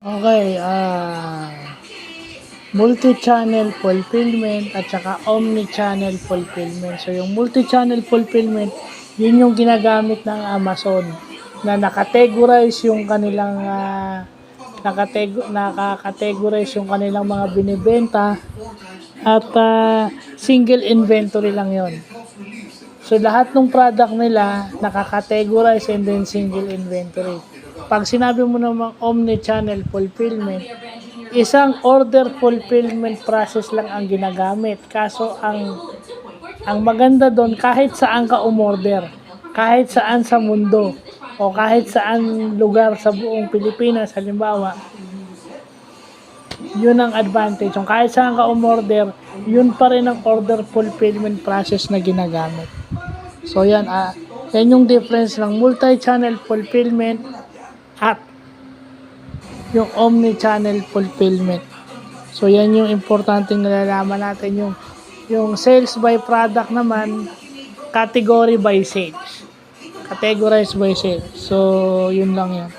Okay, multi-channel fulfillment at saka omni-channel fulfillment. So, yung multi-channel fulfillment, yun yung ginagamit ng Amazon na nakategorize yung kanilang nakakategorize yung kanilang mga binibenta at single inventory lang yon. So, lahat ng product nila nakakategorize and then single inventory. Pag sinabi mo namang omni-channel fulfillment, isang order fulfillment process lang ang ginagamit. Kaso ang maganda doon, kahit saan ka umorder, kahit saan sa mundo, o kahit saan lugar sa buong Pilipinas, halimbawa, yun ang advantage. Kung kahit saan ka umorder, yun pa rin ang order fulfillment process na ginagamit. So yan, yan yung difference ng multi-channel fulfillment at yung omni-channel fulfillment. So yan yung importanteng nalalaman natin. Yung sales by product naman, category by sales. Categorized by sales. So yun lang yan.